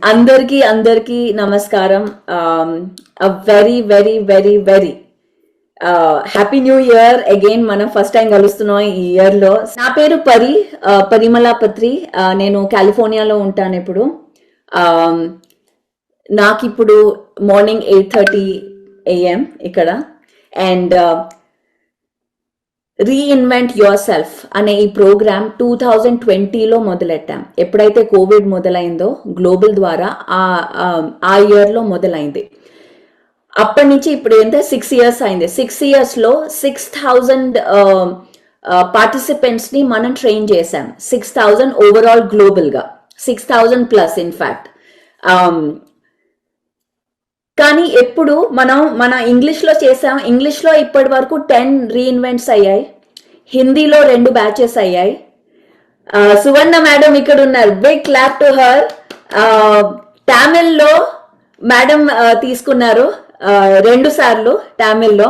అందరికీ నమస్కారం. Very very very very happy new year again. మనం ఫస్ట్ టైం కలుస్తున్నాం ఈ ఇయర్ లో. నా పేరు పరిమళ పత్రి. నేను కాలిఫోర్నియాలో ఉంటాను ఇప్పుడు. నాకు ఇప్పుడు మార్నింగ్ 8:30 AM ఇక్కడ. అండ్ రీఇన్వెంట్ యువర్ సెల్ఫ్ అనే ఈ ప్రోగ్రామ్ 2020లో మొదలెట్టాం. ఎప్పుడైతే కోవిడ్ మొదలైందో గ్లోబల్ ద్వారా ఆ ఇయర్లో మొదలైంది. అప్పటి నుంచి ఇప్పుడు ఎంత 6 years అయింది. 6 yearsలో 6,000 పార్టిసిపెంట్స్ని మనం ట్రైన్ చేశాం. 6,000 ఓవరాల్ గ్లోబల్గా, 6,000+ ఇన్ఫ్యాక్ట్. కానీ ఎప్పుడు మన ఇంగ్లీష్లో చేసాం. ఇంగ్లీష్లో ఇప్పటి వరకు 10 రీఇన్వెంట్స్ అయ్యాయి. హిందీలో 2 బ్యాచెస్ అయ్యాయి. సువర్ణ మేడం ఇక్కడ ఉన్నారు, బిగ్ క్లాప్ టు హర్. తమిళ్లో మేడం తీసుకున్నారు 2 సార్లు తమిళ్లో.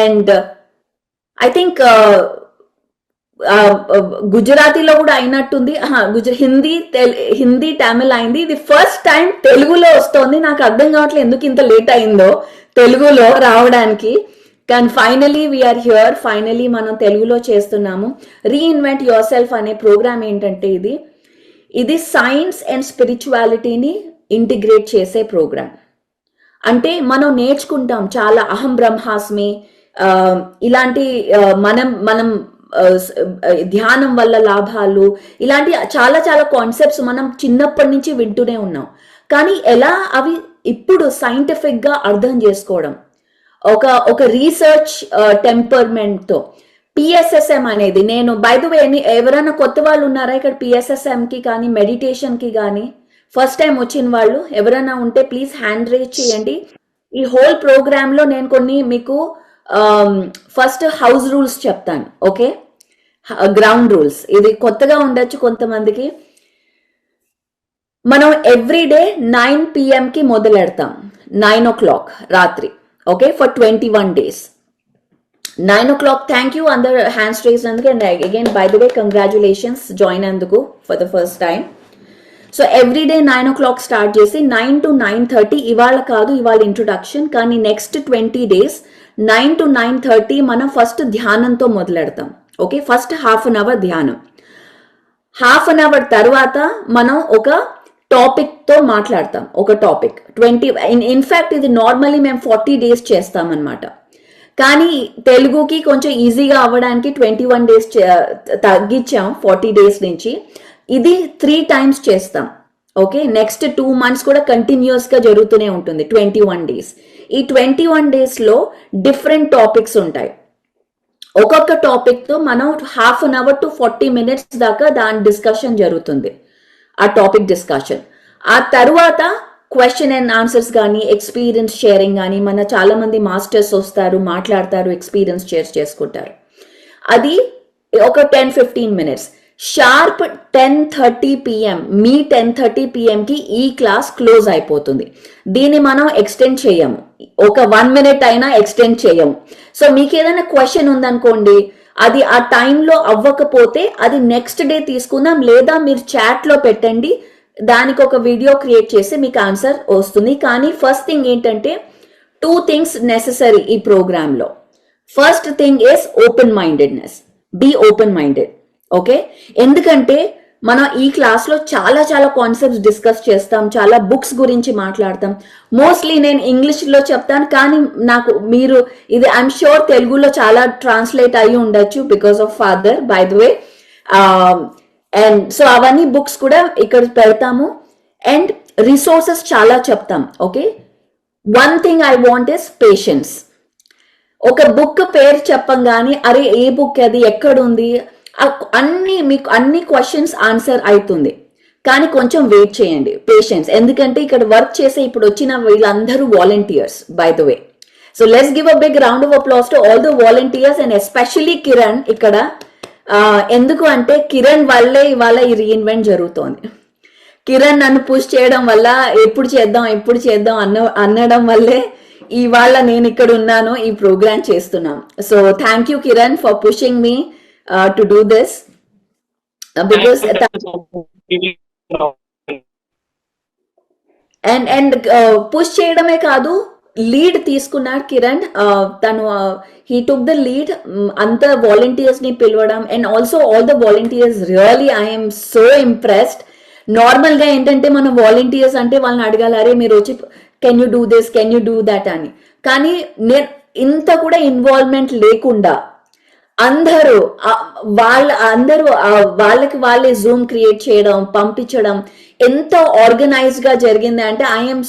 అండ్ ఐ థింక్ గుజరాతీలో కూడా అయినట్టుంది. హిందీ తమిళ్ అయింది. ఇది ఫస్ట్ టైం తెలుగులో వస్తోంది. నాకు అర్థం కావట్లేదు ఎందుకు ఇంత లేట్ అయిందో తెలుగులో రావడానికి. కానీ ఫైనలీ వీఆర్ హియర్. ఫైనలీ మనం తెలుగులో చేస్తున్నాము. రీఇన్వెంట్ యువర్ సెల్ఫ్ అనే ప్రోగ్రామ్ ఏంటంటే ఇది సైన్స్ అండ్ స్పిరిచువాలిటీని ఇంటిగ్రేట్ చేసే ప్రోగ్రామ్. అంటే మనం నేర్చుకుంటాం చాలా అహం బ్రహ్మాస్మి, ఇలాంటి మనం ధ్యానం వల్ల లాభాలు, ఇలాంటి చాలా చాలా కాన్సెప్ట్స్ మనం చిన్నప్పటి నుంచి వింటూనే ఉన్నాం. కానీ ఎలా అవి ఇప్పుడు సైంటిఫిక్ గా అర్థం చేసుకోవడం, ఒక రీసెర్చ్ టెంపర్మెంట్తో. పిఎస్ఎస్ఎం అనేది, నేను బై ద వే ఎవరైనా కొత్త వాళ్ళు ఉన్నారా ఇక్కడ పిఎస్ఎస్ఎంకి కానీ మెడిటేషన్కి కానీ ఫస్ట్ టైం వచ్చిన వాళ్ళు ఎవరైనా ఉంటే ప్లీజ్ హ్యాండ్ రేజ్ చేయండి. ఈ హోల్ ప్రోగ్రాంలో నేను కొన్ని మీకు ఫస్ట్ హౌస్ రూల్స్ చెప్తాను. Okay, ground rules. ఇది కొత్తగా ఉండొచ్చు కొంతమందికి. మనం ఎవ్రీడే 9 PM కి మొదలెడతాం, 9 o'clock రాత్రి. Okay, for 21 days 9 o'clock. Thank you అందరు హ్యాండ్స్ రేజ్ అందుకు. And again by the way congratulations join అందుకు for the first time. So every day 9 o'clock start చేసి 9 to 9:30. ఇవాళ కాదు, ఇవాళ ఇంట్రొడక్షన్. కానీ నెక్స్ట్ 20 days 9 to 9:30 మనం ఫస్ట్ ధ్యానంతో మొదలెడతాం. Okay, first half an hour ధ్యానం. హాఫ్ అన్ అవర్ తర్వాత మనం ఒక టాపిక్తో మాట్లాడతాం. ఒక టాపిక్ 20. ఇన్ఫ్యాక్ట్ ఇది నార్మల్లీ మేము 40 days చేస్తామన్నమాట. కానీ తెలుగుకి కొంచెం ఈజీగా అవ్వడానికి 21 days తగ్గించాం 40 days నుంచి. ఇది 3 times చేస్తాం. ఓకే, నెక్స్ట్ 2 months కూడా కంటిన్యూస్గా జరుగుతూనే ఉంటుంది 21 days. ఈ 21 daysలో డిఫరెంట్ టాపిక్స్ ఉంటాయి. ఒక్కొక్క టాపిక్తో మనం half an hour to 40 minutes దాకా దాని డిస్కషన్ జరుగుతుంది, ఆ టాపిక్ డిస్కషన్. ఆ తర్వాత క్వశ్చన్ అండ్ ఆన్సర్స్ కానీ ఎక్స్పీరియన్స్ షేరింగ్ కానీ, మన చాలా మంది మాస్టర్స్ వస్తారు, మాట్లాడతారు, ఎక్స్పీరియన్స్ షేర్ చేసుకుంటారు. అది ఒక 10-15 minutes. షార్ప్ 10:30 PM, మీ 10:30 PMకి ఈ క్లాస్ క్లోజ్ అయిపోతుంది. దీన్ని మనం ఎక్స్టెండ్ చేయము, ఒక 1 minute అయినా ఎక్స్టెండ్ చేయము. సో మీకు ఏదైనా క్వశ్చన్ ఉందనుకోండి, అది ఆ టైంలో అవ్వకపోతే అది నెక్స్ట్ డే తీసుకుందాం, లేదా మీరు చాట్లో పెట్టండి, దానికి ఒక వీడియో క్రియేట్ చేసి మీకు ఆన్సర్ వస్తుంది. కానీ ఫస్ట్ థింగ్ ఏంటంటే 2 things నెససరీ ఈ ప్రోగ్రాంలో. First thing is open mindedness. Be open minded. Okay, ఎందుకంటే మనం ఈ క్లాస్లో చాలా చాలా కాన్సెప్ట్స్ డిస్కస్ చేస్తాం, చాలా బుక్స్ గురించి మాట్లాడతాం. మోస్ట్లీ నేను ఇంగ్లీష్లో చెప్తాను, కానీ మీరు ఇది ఐఎమ్ షూర్ తెలుగులో చాలా ట్రాన్స్లేట్ అయ్యి ఉండొచ్చు because of father, by the way. And so అవన్నీ బుక్స్ కూడా ఇక్కడ పెడతాము. అండ్ రిసోర్సెస్ చాలా చెప్తాం. Okay, one thing I want is patience. ఒక బుక్ పేరు చెప్పంగానే అరే ఏ బుక్ అది, ఎక్కడుంది, మీకు అన్ని క్వశ్చన్స్ ఆన్సర్ అవుతుంది. కానీ కొంచెం వెయిట్ చేయండి, పేషెన్స్. ఎందుకంటే ఇక్కడ వర్క్ చేసే ఇప్పుడు వచ్చిన వీళ్ళందరూ volunteers, by the way. So let's give a big round of applause to all the volunteers and especially Kiran ఇక్కడ. ఎందుకు అంటే కిరణ్ వల్లే ఇవాళ ఈ రీఇన్వెంట్ జరుగుతోంది. కిరణ్ నన్ను పుష్ చేయడం వల్ల, ఎప్పుడు చేద్దాం అనడం వల్లే ఇవాళ నేను ఇక్కడ ఉన్నాను, ఈ ప్రోగ్రామ్ చేస్తున్నాం. So thank you Kiran for pushing me to do this because and push చేయడమే కాదు, లీడ్ తీసుకున్నాడు కిరణ్. తను హీ టుక్ ద లీడ్, అంత వాలంటీర్స్ ని పిలవడం. And also all the volunteers really I'm so impressed. Normal గా ఏంటంటే మనం వాలంటీర్స్ అంటే వాళ్ళని అడగాలి, అరే మీరు వచ్చి can you do this, can you do that అని. కానీ నేను ఇంత కూడా ఇన్వాల్వ్మెంట్ లేకుండా అందరూ వాళ్ళకి వాళ్ళే జూమ్ క్రియేట్ చేయడం, పంపించడం ఎంత ఆర్గనైజ్ గా జరిగింది అంటే I'm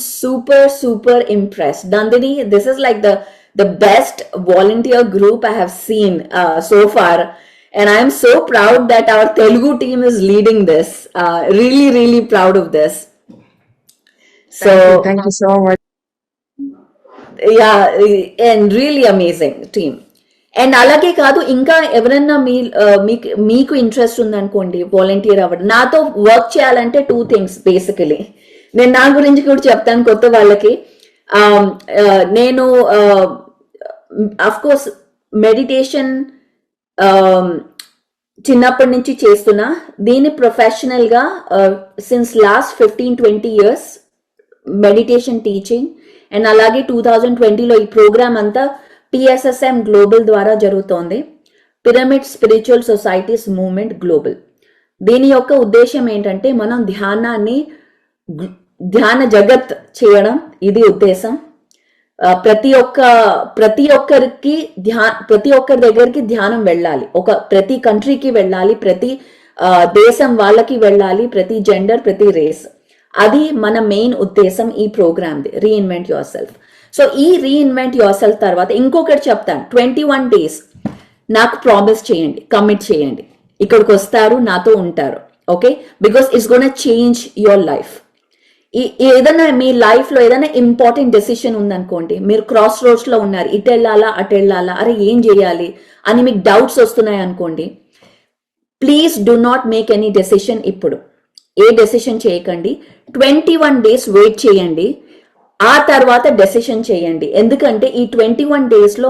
super impressed. Nandini, this is like the best volunteer group I have seen so far. And I am so proud that our Telugu team is leading this. Really proud of this. So thank you so much. Yeah, and really amazing team. And అలాగే కాదు, ఇంకా ఎవరన్నా మీకు interest ఉందనుకోండి volunteer అవ్వడం, నాతో work చేయాలంటే 2 things basically. నేను నా గురించి కూడా చెప్తాను కొత్త వాళ్ళకి. నేను అఫ్ కోర్స్ మెడిటేషన్ చిన్నప్పటి నుంచి చేస్తున్నా. దీన్ని ప్రొఫెషనల్ గా since last 15-20 years meditation teaching. And అలాగే 2020లో ఈ ప్రోగ్రామ్ అంతా PSSM గ్లోబల్ ద్వారా జరుగుతోంది, pyramid spiritual societies movement global. దీని యొక్క ఉద్దేశం ఏంటంటే మనం ధ్యాన జగత్ చేయడం, ఇది ఉద్దేశం. ప్రతి ఒక్కరి దగ్గరికి ధ్యానం వెళ్ళాలి, ప్రతి కంట్రీకి వెళ్ళాలి, ప్రతి దేశం వాళ్ళకి వెళ్ళాలి, ప్రతి జెండర్, ప్రతి రేస్. అది మన మెయిన్ ఉద్దేశం ఈ ప్రోగ్రామ్ది, రీఇన్వెంట్ యువర్ సెల్ఫ్. సో ఈ రీఇన్వెంట్ యువర్ సెల్ఫ్ తర్వాత ఇంకొకటి చెప్తాను, 21 days నాకు ప్రామిస్ చేయండి, కమిట్ చేయండి, ఇక్కడికి వస్తారు, నాతో ఉంటారు. Okay, because it's gonna change your life. ఏదైనా మీ లైఫ్ లో ఏదైనా ఇంపార్టెంట్ డెసిషన్ ఉందనుకోండి, మీరు క్రాస్ రోడ్స్ లో ఉన్నారు, ఇటు వెళ్ళాలా అటు వెళ్ళాలా, అరే ఏం చేయాలి అని మీకు డౌట్స్ వస్తున్నాయి అనుకోండి, please do not make any decision. ఇప్పుడు ఏ డెసిషన్ చేయకండి, 21 days వెయిట్ చేయండి, ఆ తర్వాత డెసిషన్ చేయండి. ఎందుకంటే ఈ 21 days లో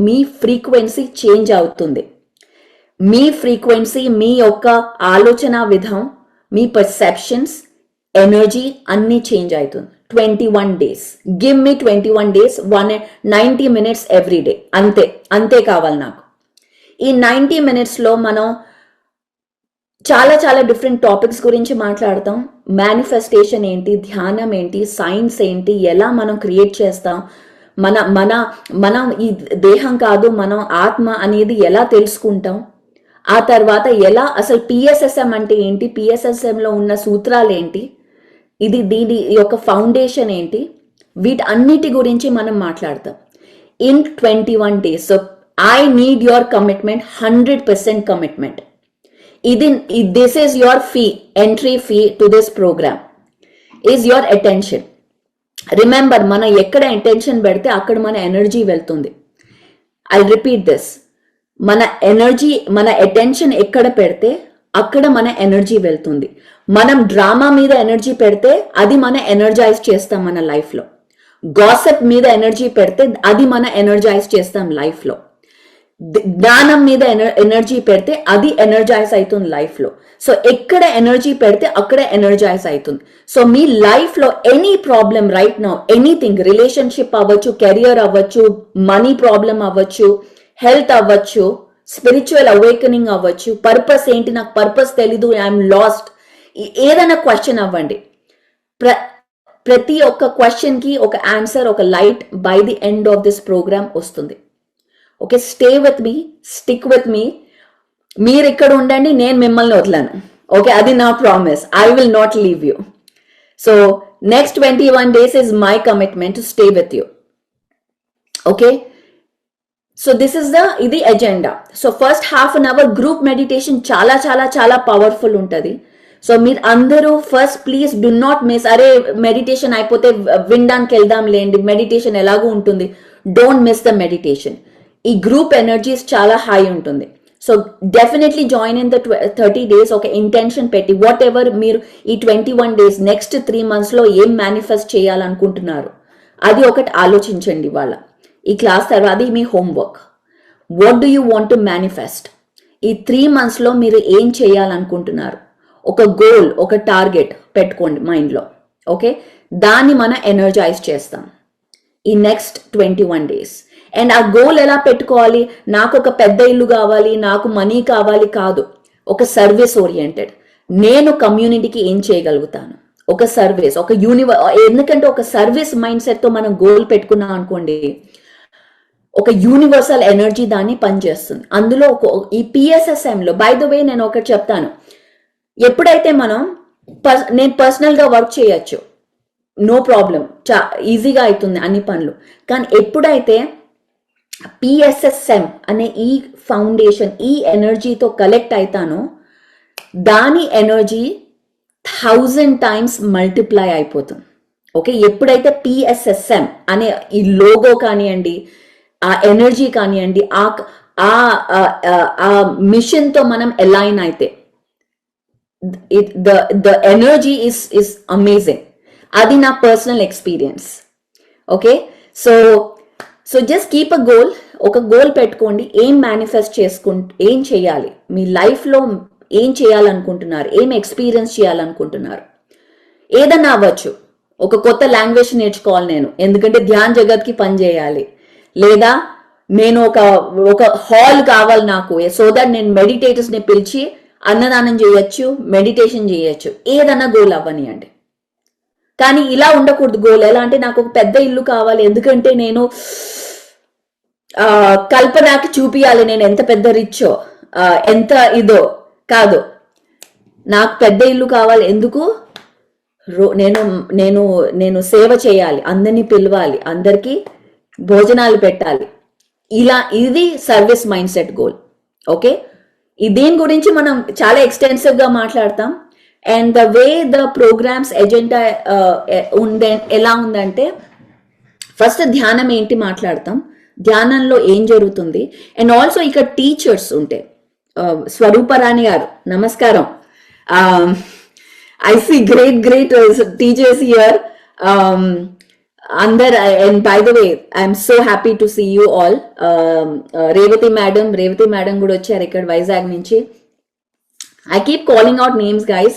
మీ ఫ్రీక్వెన్సీ చేంజ్ అవుతుంది. మీ ఫ్రీక్వెన్సీ, మీ యొక్క ఆలోచన విధం, మీ పర్సెప్షన్స్, ఎనర్జీ అన్ని చేంజ్ అవుతుంది. 21 days, give me 21 days, 90 minutes every day, అంతే కావాలి నాకు. ఈ 90 minutes లో మనం చాలా డిఫరెంట్ టాపిక్స్ గురించి మాట్లాడతాం. మేనిఫెస్టేషన్ ఏంటి, ధ్యానం ఏంటి, సైన్స్ ఏంటి, ఎలా మనం క్రియేట్ చేస్తాం, మనం ఈ దేహం కాదు, మనం ఆత్మ అనేది ఎలా తెలుసుకుంటాం, ఆ తర్వాత ఎలా అసలు PSSM అంటే ఏంటి, PSSM లో ఉన్న సూత్రాలు ఏంటి, దీని యొక్క ఫౌండేషన్ ఏంటి, వీటన్నిటి గురించి మనం మాట్లాడతాం in 21 days. So I need your commitment, 100% commitment. This is your fee, entry fee to this program is your attention. Remember, మనం ఎక్కడ అటెన్షన్ పెడితే అక్కడ మన ఎనర్జీ వెళ్తుంది. I'll repeat this. మన అటెన్షన్ ఎక్కడ పెడితే అక్కడ మన ఎనర్జీ వెళ్తుంది. మనం డ్రామా మీద ఎనర్జీ పెడితే అది మన ఎనర్జైజ్ చేస్తాం మన లైఫ్ లో. గాసిప్ మీద ఎనర్జీ పెడితే అది మన ఎనర్జైజ్ చేస్తాం లైఫ్ లో. జ్ఞానం మీద ఎనర్జీ పెడితే అది ఎనర్జైజ్ అవుతుంది లైఫ్ లో. సో ఎక్కడ ఎనర్జీ పెడితే అక్కడ ఎనర్జైజ్ అవుతుంది. సో మీ లైఫ్ లో any problem right now, anything, relationship అవ్వచ్చు, కెరియర్ అవ్వచ్చు, మనీ ప్రాబ్లం అవ్వచ్చు, హెల్త్ అవ్వచ్చు, స్పిరిచువల్ అవేకనింగ్ అవ్వచ్చు, పర్పస్ ఏంటి, నాకు పర్పస్ తెలీదు, ఐఎమ్ లాస్ట్, ఏదైనా క్వశ్చన్ అవ్వండి. ప్రతి ఒక్క క్వశ్చన్ కి ఒక ఆన్సర్, ఒక light by the end of this programme వస్తుంది. Okay, stay with me, stick with me. మీరు ఇక్కడ ఉండండి, నేను మిమ్మల్ని వదలను. ఓకే, అది నా promise. I will not leave you. So next 21 days is my commitment to stay with you. Okay, so this is ఇది agenda. So first half an our group meditation చాలా పవర్ఫుల్ ఉంటుంది. సో మీరు అందరూ first please do not miss. అరే meditation అయిపోతే వినడానికి వెళ్దాం లేండి, మెడిటేషన్ ఎలాగూ ఉంటుంది. Don't miss the meditation. ఈ గ్రూప్ ఎనర్జీస్ చాలా హై ఉంటుంది. So definitely join in the 30 days. ఒక ఇంటెన్షన్ పెట్టి వాట్ ఎవర్ మీరు ఈ 21 days నెక్స్ట్ 3 months లో ఏం మేనిఫెస్ట్ చేయాలనుకుంటున్నారు అది ఒకటి ఆలోచించండి. వాళ్ళ ఈ క్లాస్ తర్వాత అది మీ homework. What do you want to manifest? ఈ 3 months లో మీరు ఏం చేయాలనుకుంటున్నారు? ఒక గోల్, ఒక టార్గెట్ పెట్టుకోండి మైండ్లో. ఓకే, దాన్ని మనం ఎనర్జైజ్ చేస్తాం ఈ నెక్స్ట్ 21 days. అండ్ ఆ గోల్ ఎలా పెట్టుకోవాలి? నాకు ఒక పెద్ద ఇల్లు కావాలి, నాకు మనీ కావాలి కాదు, ఒక సర్వీస్ ఓరియంటెడ్. నేను కమ్యూనిటీకి ఏం చేయగలుగుతాను, ఒక సర్వీస్, ఒక ఎందుకంటే ఒక సర్వీస్ మైండ్ సెట్ తో మనం గోల్ పెట్టుకున్నాం అనుకోండి, ఒక యూనివర్సల్ ఎనర్జీ దాన్ని పనిచేస్తుంది. అందులో ఈ PSSM లో బై ద వే నేను ఒకటి చెప్తాను, ఎప్పుడైతే నేను పర్సనల్ గా వర్క్ చేయొచ్చు, నో ప్రాబ్లం, ఈజీగా అవుతుంది అన్ని పనులు. కానీ ఎప్పుడైతే PSSM అనే ఈ ఫౌండేషన్, ఈ ఎనర్జీతో కలెక్ట్ అవుతానో, దాని ఎనర్జీ 1000 times మల్టిప్లై అయిపోతుంది. ఓకే, ఎప్పుడైతే PSSM అనే ఈ లోగో కానివ్వండి, ఆ ఎనర్జీ కానివ్వండి, ఆ మిషన్ తో మనం అలైన్ అయితే, the energy is amazing. అది నా personal experience. Okay, so just keep a goal. ఒక గోల్ పెట్టుకోండి, ఏం మేనిఫెస్ట్ ఏం చేయాలి, మీ లైఫ్లో ఏం చేయాలనుకుంటున్నారు, ఏం ఎక్స్పీరియన్స్ చేయాలనుకుంటున్నారు. ఏదన్నా అవ్వచ్చు, ఒక కొత్త లాంగ్వేజ్ నేర్చుకోవాలి నేను, ఎందుకంటే ధ్యాన్ జగత్కి పని చేయాలి, లేదా నేను ఒక హాల్ కావాలి నాకు, సో దట్ నేను మెడిటేటర్స్ ని పిలిచి అన్నదానం చేయొచ్చు, మెడిటేషన్ చేయొచ్చు. ఏదన్నా గోల్ అవ్వనియండి, కానీ ఇలా ఉండకూడదు గోల్. ఎలా అంటే నాకు ఒక పెద్ద ఇల్లు కావాలి, ఎందుకంటే నేను కల్పనకి చూపియాలి నేను ఎంత పెద్ద రిచ్చో, ఎంత ఇదో కాదు. నాకు పెద్ద ఇల్లు కావాలి, ఎందుకు? నేను నేను నేను సేవ చేయాలి, అందరినీ పిలవాలి, అందరికీ భోజనాలు పెట్టాలి. ఇది service mind set goal. Okay, దీని గురించి మనం చాలా ఎక్స్టెన్సివ్ గా మాట్లాడతాం. And the way the programmes agenda ఎలా ఉందంటే, ఫస్ట్ ధ్యానం ఏంటి మాట్లాడతాం, ధ్యానంలో ఏం జరుగుతుంది. అండ్ ఆల్సో ఇక్కడ టీచర్స్ ఉంటే, స్వరూపరాణి గారు నమస్కారం. I see great teachers here. And by the way, I'm so happy to see you all. Revati madam కూడా వచ్చారు ఇక్కడ వైజాగ్ నుంచి. I keep calling out names, guys.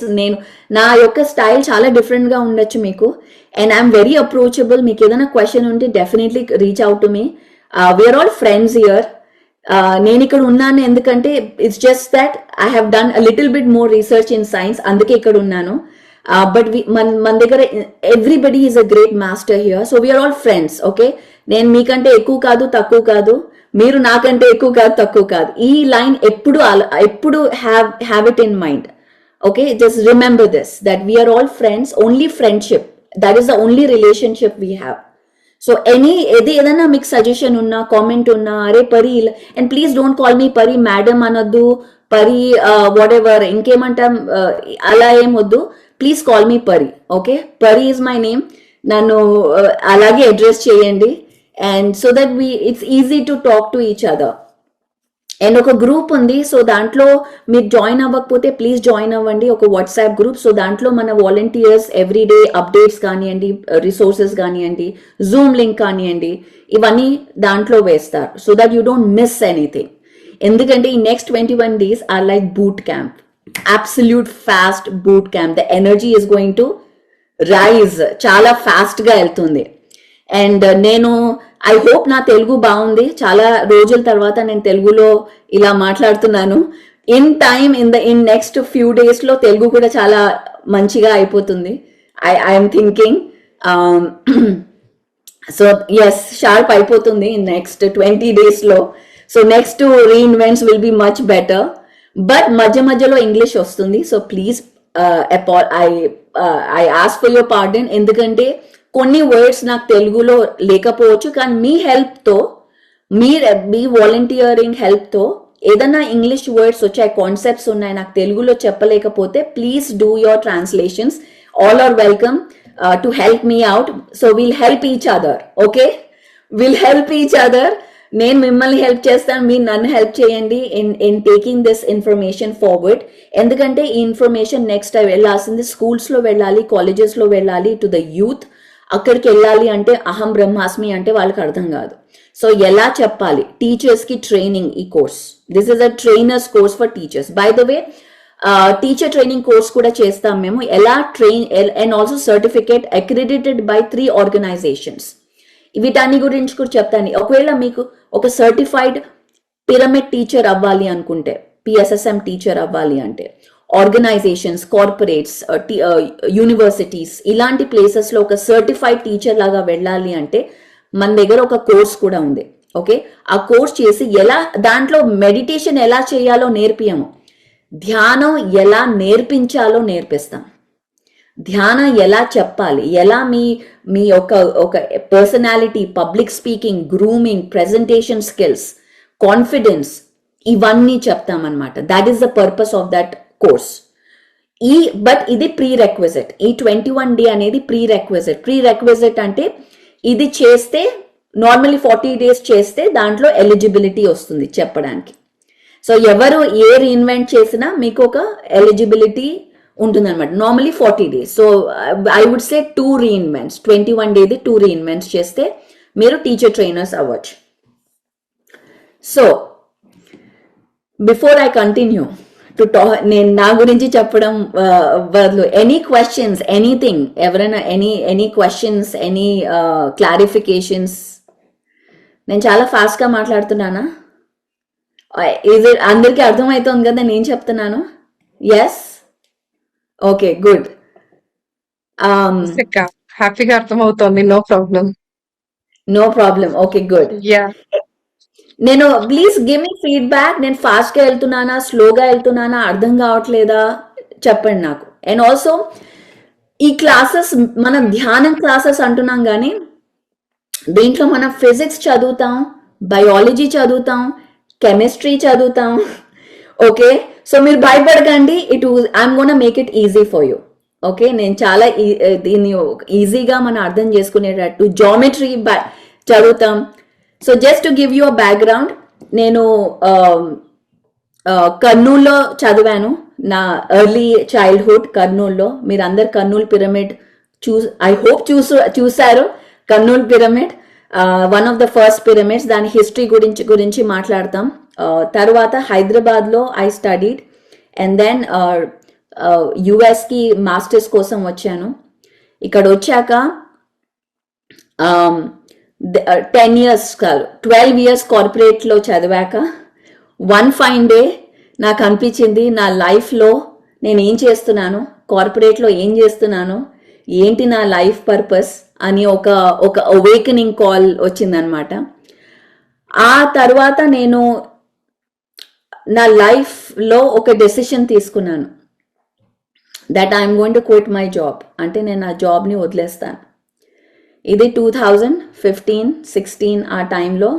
నా యొక్క స్టైల్ చాలా డిఫరెంట్ గా ఉండొచ్చు మీకు, అండ్ ఐఎమ్ వెరీ అప్రోచబుల్. మీకు ఏదైనా క్వశ్చన్ ఉంటే definitely reach out to me. We are all friends here. నేను ఇక్కడ ఉన్నాను ఎందుకంటే it's just that I have done a little bit more research in science, అందుకే ఇక్కడ ఉన్నాను. బట్ మన దగ్గర everybody is a great master here, so we are all friends. Okay, నేను మీకంటే ఎక్కువ కాదు, తక్కువ కాదు, మీరు నాకంటే ఎక్కువ కాదు, తక్కువ కాదు. ఈ లైన్ ఎప్పుడు have it in mind. Okay, just remember this, that we are all friends, only friendship, that is the only relationship we have. So ఏదైనా మీకు సజెషన్ ఉన్నా, కామెంట్ ఉన్నా, అరే Pari, and please don't call me Pari madam అనొద్దు, పరి what ever ఇంకేమంటాం అలా ఏం వద్దు, ప్లీజ్ కాల్ మీ పరి. ఓకే, పరి ఈజ్ మై నేమ్, నన్ను అలాగే అడ్రస్ చేయండి. And so that it's easy to talk to each other. And ఒక గ్రూప్ ఉంది, సో దాంట్లో మీరు జాయిన్ అవ్వకపోతే ప్లీజ్ జాయిన్ అవ్వండి, ఒక వాట్సాప్ గ్రూప్. సో దాంట్లో మన వాలంటీర్స్ ఎవ్రీడే అప్డేట్స్ కానివ్వండి, రిసోర్సెస్ కానివ్వండి, జూమ్ లింక్ కానివ్వండి, ఇవన్నీ దాంట్లో వేస్తారు, so that you don't miss anything. ఎందుకంటే ఈ next 21 days are like boot camp, absolute fast boot camp. The energy is going to rise, చాలా ఫాస్ట్ గా వెళ్తుంది. అండ్ ఐ హోప్ నా తెలుగు బాగుంది, చాలా రోజుల తర్వాత నేను తెలుగులో ఇలా మాట్లాడుతున్నాను. ఇన్ నెక్స్ట్ ఫ్యూ డేస్ లో తెలుగు కూడా చాలా మంచిగా అయిపోతుంది, I'm thinking. So yes, sharp అయిపోతుంది ఇన్ నెక్స్ట్ 20 days లో. So next reinvents will be much better, but మధ్యలో ఇంగ్లీష్ వస్తుంది. So please I ask for your pardon, ఎందుకంటే కొన్ని వర్డ్స్ నాకు తెలుగులో లేకపోవచ్చు, కానీ మీ హెల్ప్ తో, మీ వాలంటీరింగ్ హెల్ప్ తో ఏదైనా ఇంగ్లీష్ వర్డ్స్ వచ్చాయి, కాన్సెప్ట్స్ ఉన్నాయి, నాకు తెలుగులో చెప్పలేకపోతే please do your translations. All are welcome to help me out. So will help each other. Okay, will help each other. నేను మిమ్మల్ని హెల్ప్ చేస్తాను, మీరు నన్ను హెల్ప్ చేయండి in taking this information forward. ఎందుకంటే ఈ ఇన్ఫర్మేషన్ నెక్స్ట్ వెళ్ళాల్సింది స్కూల్స్ లో వెళ్ళాలి, కాలేజెస్ లో వెళ్ళాలి, టు ద యూత్. అక్కడికి వెళ్ళాలి అంటే అహం బ్రహ్మాస్మి అంటే వాళ్ళకి అర్థం కాదు. సో ఎలా చెప్పాలి, టీచర్స్ కి ట్రైనింగ్, ఈ course, this is a trainers course for teachers. By the way, teacher training course కూడా చేస్తాం మేము, ఎలా train and also certificate accredited by 3 organisations. వీటన్ని గురించి కూడా చెప్తాను. ఒకవేళ మీకు ఒక సర్టిఫైడ్ పిరమిడ్ టీచర్ అవ్వాలి అనుకుంటే, పిఎస్ఎస్ఎం టీచర్ అవ్వాలి అంటే, ఆర్గనైజేషన్స్, కార్పొరేట్స్, యూనివర్సిటీస్ ఇలాంటి ప్లేసెస్లో ఒక సర్టిఫైడ్ టీచర్ లాగా వెళ్ళాలి అంటే మన దగ్గర ఒక కోర్స్ కూడా ఉంది. ఓకే, ఆ కోర్స్ చేసి దాంట్లో మెడిటేషన్ ఎలా చేయాలో నేర్పియము, ధ్యానం ఎలా నేర్పించాలో నేర్పిస్తాం, ధ్యానం ఎలా చెప్పాలి, ఎలా మీ ఒక personality, public speaking, grooming, presentation skills, confidence, ఇవన్నీ చెప్తామన్నమాట. That is the purpose of that course. But ఇది ప్రీ రిక్విజిట్. ఈ 21 డే అనేది ప్రీ రిక్విజిట్ అంటే ఇది చేస్తే నార్మల్లీ 40 డేస్ చేస్తే దాంట్లో ఎలిజిబిలిటీ వస్తుంది చెప్పడానికి. సో ఎవరు ఏ రీఇన్వెంట్ చేసినా మీకు ఒక ఎలిజిబిలిటీ ఉంటుందన్నమాట. Normally 40 days. So I would say 2 reinvents, 21 డేది 2 రీఇన్వెంట్స్ చేస్తే మీరు టీచర్ ట్రైనర్స్ అవ్వచ్చు. So before I continue to talk, నేను నా గురించి చెప్పడం బదులు ఎనీ క్వశ్చన్స్, ఎనీథింగ్, ఎవరైనా ఎనీ క్వశ్చన్స్, ఎనీ క్లారిఫికేషన్స్. నేను చాలా ఫాస్ట్గా మాట్లాడుతున్నానా? ఇది అందరికీ అర్థమవుతుంది కదా నేను చెప్తున్నాను? Yes, okay, good. హ్యాపీగా అర్థమవుతోంది. No problem. Okay, good. నేను ప్లీజ్ గివ్ మీ ఫీడ్బ్యాక్. నేను ఫాస్ట్గా వెళ్తున్నానా, స్లోగా వెళ్తున్నానా, అర్థం కావట్లేదా చెప్పండి నాకు. అండ్ ఆల్సో ఈ క్లాసెస్ మనం ధ్యానం క్లాసెస్ అంటున్నాం కానీ దీంట్లో మనం ఫిజిక్స్ చదువుతాం, బయాలజీ చదువుతాం, కెమిస్ట్రీ చదువుతాం. ఓకే, సో మీరు భయపడకండి. I'm gonna make it easy for you. Okay, నేను చాలా దీన్ని ఈజీగా మనం అర్థం చేసుకునేటట్టు జామెట్రీ చదువుతాం. So just to give you a background, నేను కర్నూలులో చదివాను. నా ఎర్లీ చైల్డ్హుడ్ కర్నూలులో. మీరు అందరు కర్నూలు పిరమిడ్ ఐ హోప్ చూసారు. Kurnool pyramid one of the first pyramids. దాని హిస్టరీ గురించి మాట్లాడతాం. తర్వాత హైదరాబాద్లో ఐ స్టడీడ్ అండ్ దెన్ యుఎస్కి మాస్టర్స్ కోసం వచ్చాను. ఇక్కడ వచ్చాక 10 years కాదు 12 years కార్పొరేట్లో చదివాక వన్ ఫైన్ డే నాకు అనిపించింది నా లైఫ్లో నేను ఏం చేస్తున్నాను, కార్పొరేట్లో ఏం చేస్తున్నాను, ఏంటి నా లైఫ్ పర్పస్ అని ఒక అవేకనింగ్ కాల్ వచ్చిందనమాట. ఆ తర్వాత నేను నా లైఫ్లో ఒక డెసిషన్ తీసుకున్నాను, that I'm going to quit my job. అంటే నేను నా జాబ్ని వదిలేస్తాను. ఇది 2015-16 ఆ టైంలో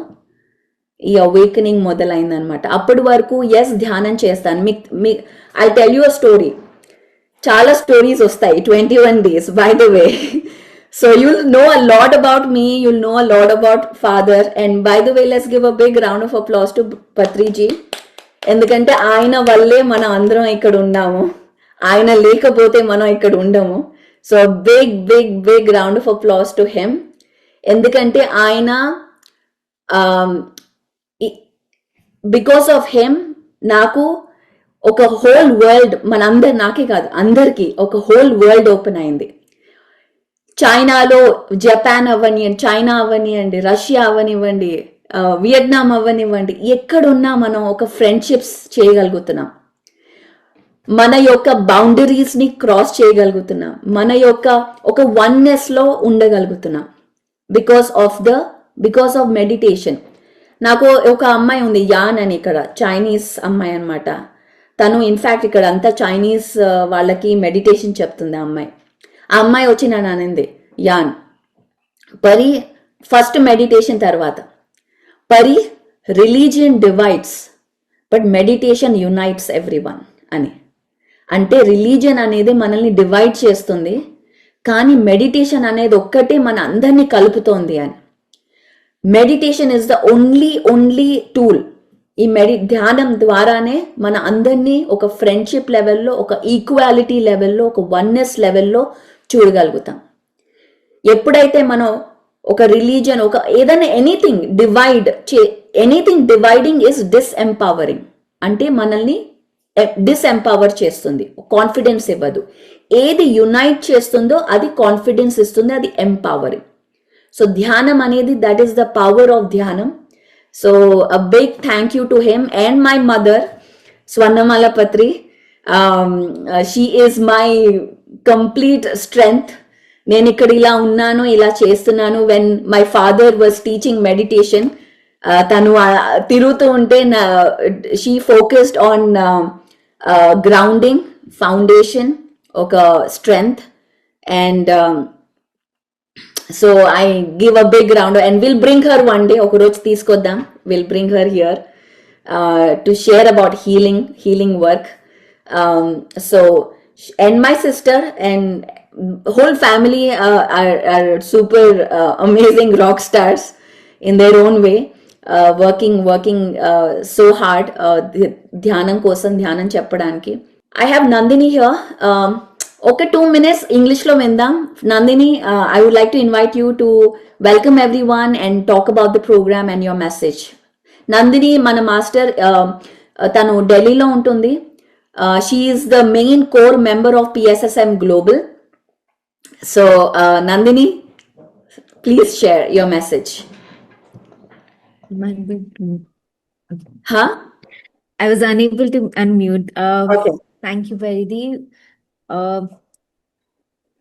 ఈ అవేకనింగ్ మొదలైందనమాట. అప్పటి వరకు ఎస్ ధ్యానం చేస్తాను. I tell you a story. చాలా స్టోరీస్ వస్తాయి 21 days by the way. So you'll know a lot about me, you'll know a lot about father. And by the way, let's give a big round of applause to Patriji. ఎందుకంటే ఆయన వల్లే మనం అందరం ఇక్కడ ఉన్నాము. ఆయన లేకపోతే మనం ఇక్కడ ఉండము. So big round of applause to him. ఎందుకంటే ఆయన బికాస్ ఆఫ్ హిమ్ నాకు ఒక హోల్ వరల్డ్, నాకే కాదు అందరికీ ఒక హోల్ వరల్డ్ ఓపెన్ అయింది. చైనాలో జపాన్ అవ్వనివ్వండి, చైనా అవ్వనివ్వండి, రష్యా అవ్వనివ్వండి, వియట్నాం అవ్వనివ్వండి, ఎక్కడున్నా మనం ఒక ఫ్రెండ్షిప్స్ చేయగలుగుతున్నాం, మన యొక్క బౌండరీస్ని క్రాస్ చేయగలుగుతున్నాం, మన యొక్క ఒక వన్నెస్లో ఉండగలుగుతున్నాం బికాస్ ఆఫ్ మెడిటేషన్. నాకు ఒక అమ్మాయి ఉంది, యాన్ అని, ఇక్కడ చైనీస్ అమ్మాయి అనమాట. తను ఇన్ఫ్యాక్ట్ ఇక్కడ అంతా చైనీస్ వాళ్ళకి మెడిటేషన్ చెప్తుంది ఆ అమ్మాయి వచ్చి నన్ను అనింది, యాన్ పరి ఫస్ట్ మెడిటేషన్ తర్వాత పరి religion divides but meditation unites everyone అని. అంటే రిలీజియన్ అనేది మనల్ని డివైడ్ చేస్తుంది, కానీ మెడిటేషన్ అనేది ఒక్కటే మన అందరినీ కలుపుతోంది అని. Meditation is the only tool. ఈ ధ్యానం ద్వారానే మన అందరినీ ఒక ఫ్రెండ్షిప్ లెవెల్లో, ఒక ఈక్వాలిటీ లెవెల్లో, ఒక వన్నెస్ లెవెల్లో చూడగలుగుతాం. ఎప్పుడైతే మనం ఒక రిలీజియన్, ఒక ఏదైనా ఎనీథింగ్ డివైడింగ్ ఇస్ డిస్ఎంపవరింగ్. అంటే మనల్ని డిసెంపవర్ చేస్తుంది, కాన్ఫిడెన్స్ ఇవ్వదు. ఏది యునైట్ చేస్తుందో అది కాన్ఫిడెన్స్ ఇస్తుంది, అది ఎంపవరింగ్. సో ధ్యానం అనేది, that is the power of ధ్యానం. So a big thank you to him and my mother Swarnamala Patri. She is my complete strength. నేను ఇక్కడ ఇలా ఉన్నాను, ఇలా చేస్తున్నాను. When my father was teaching meditation, తను తిరుగుతూ ఉంటే she focused on grounding, foundation, ఒక strength. And so I give a big round and will bring her one day, ఒక రోజు తీసుకొద్దాం, will bring her here to share about healing work. So and my sister and whole family are super amazing rock stars in their own way, working so hard ధ్యానం కోసం, ధ్యానం చెప్పడానికి. I have Nandini here. Okay, 2 minutes English lo vindam. Nandini, I would like to invite you to welcome everyone and talk about the program and your message. Nandini mana master, tanu Delhi lo untundi. She is the main core member of PSSM Global. So Nandini, please share your message. Huh? I was unable to unmute. Okay. Thank you, Paridhi.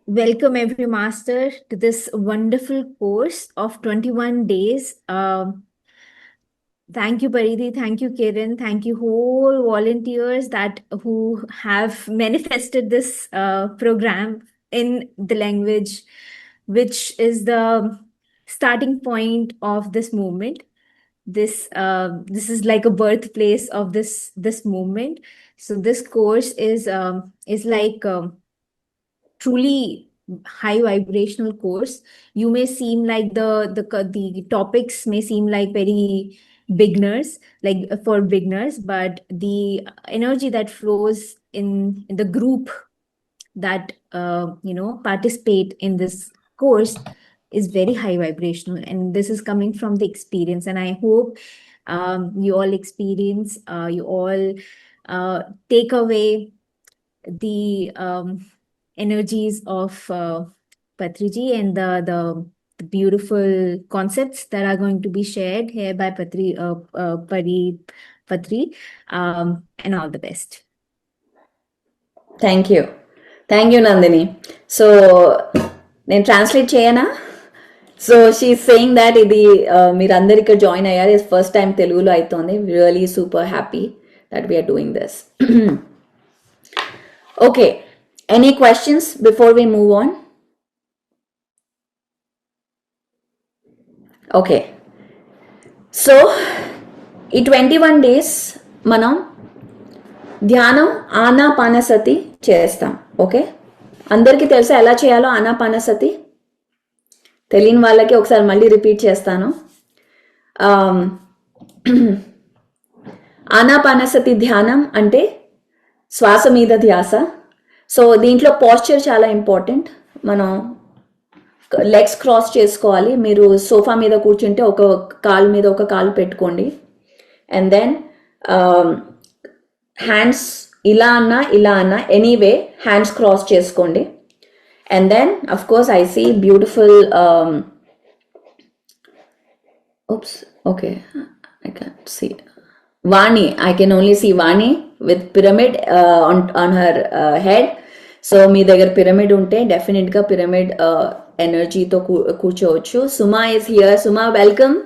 Welcome every master to this wonderful course of 21 days. Thank you, Paridhi. Thank you, Kiran. Thank you, whole volunteers who have manifested this program in the language, which is the starting point of this movement. This is like a birthplace of this movement. So this course is like truly high vibrational course. You may seem like the topics may seem like very beginners, like for beginners, but the energy that flows in the group that participate in this course is very high vibrational, and this is coming from the experience. And I hope you all experience, you all take away the energies of Patriji and the beautiful concepts that are going to be shared here by Patri, and all the best. Thank you, Nandini. So నేను translate చేయనా? So she is saying that ఇది మీరందరు ఇక్కడ join అయ్యారు, ఇది first time తెలుగులో అవుతుంది. Really super happy that we are doing this. Okay, any questions before we move on? Okay, so ఈ 21 days మనం ధ్యానం ఆనాపానసతి చేస్తాం. ఓకే, అందరికీ తెలుసా ఎలా చేయాలో ఆనాపానసతి? తెలియని వాళ్ళకి ఒకసారి మళ్ళీ రిపీట్ చేస్తాను. ఆనాపానసతి ధ్యానం అంటే శ్వాస మీద ధ్యాస. సో దీంట్లో పోస్చర్ చాలా ఇంపార్టెంట్. మనం లెగ్స్ క్రాస్ చేసుకోవాలి. మీరు సోఫా మీద కూర్చుంటే ఒక కాలు మీద ఒక కాలు పెట్టుకోండి. అండ్ దెన్ హ్యాండ్స్ ఇలా అన్నా ఎనీవే హ్యాండ్స్ క్రాస్ చేసుకోండి. And then, of course, I see beautiful, oops, okay, I can't see. Vani, I can only see Vani with pyramid on her head. So, మీ దగ్గర pyramid ఉంటే డెఫినెట్గా pyramid ఎనర్జీతో కూర్చోవచ్చు. Suma is here. Suma, welcome.